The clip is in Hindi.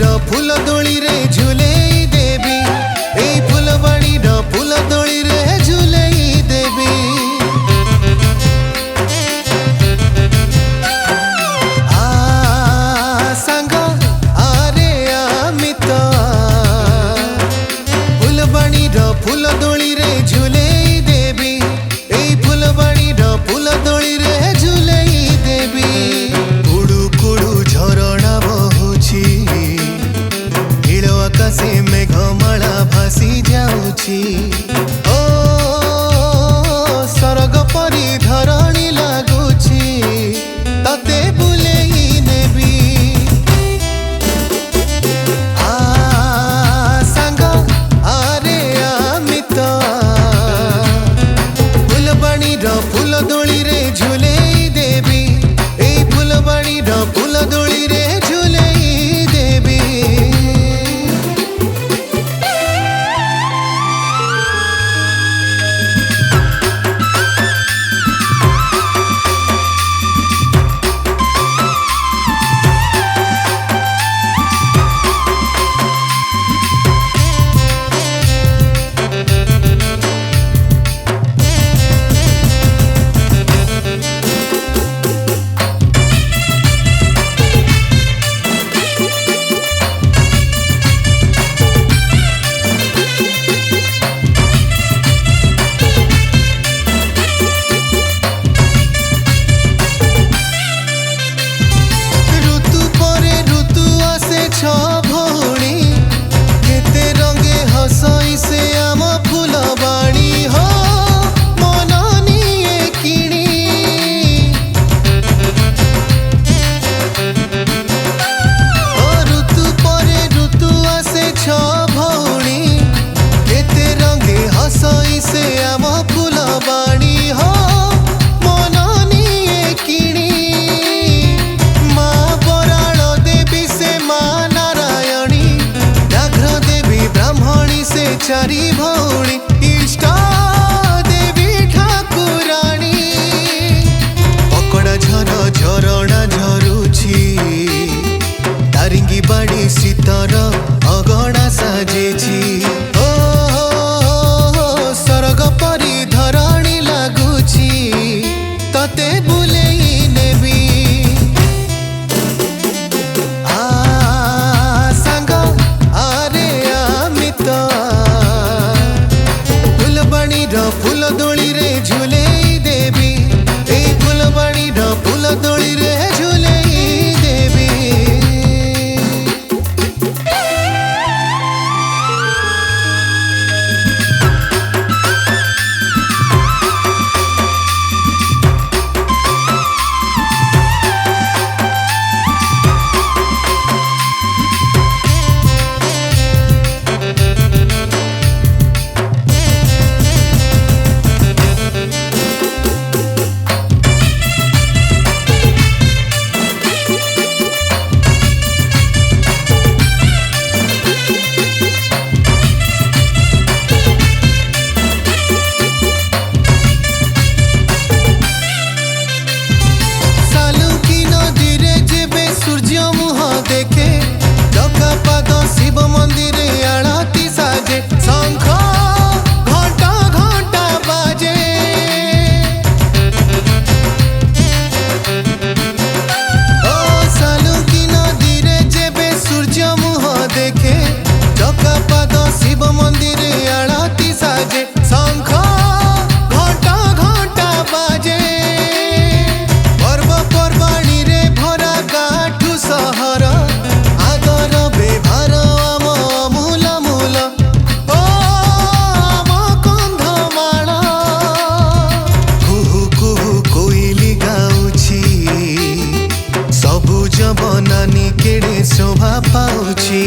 फूल दोली रे झुलेई देवी ए फुलबाणी फूल दोली रे झुलेई देवी सांग आरे अमित फुलबाणी फूल दोली रे झुलेई देवी ए फुलबाणी फूल दोली रे झुलेई देवी कुड़ू कुड़ू झरणा बहुची नील आकाशे मेघमाला भासी जाऊची ओ सरग परी धरणी लागुची तते बुलेई नेबी सांग आरे अमित फुलबाणी फूल दोली रे झुलेई देवी ए फुलबाणी फूल दोली रे झुलेई देवी चारी भौणी इष्ट देवी ठाकुराणी पकड़ा झर झरणा झरुची तारिंगी बाड़ी शीतर अगणा साजेची ओ सरग परी धरणी लागुची तते बुलेई नेबी सांग आरे अमित फूल दोली रे झुलेई देवी ए फुलबाणी फूल दोली रे झुलेई देवी शिव मंदिर आरती साजे शंख घंटा घंटा बाजे ओ सालुकी नदी रे जेबे सूर्य मुह देखे जगपाद शिव मंदिर आरती साजे शंख घंटा घंटा बाजे पर्व पर्वाणी रे भरा गाठू सहर बनानी केड़े शोभा पाउची।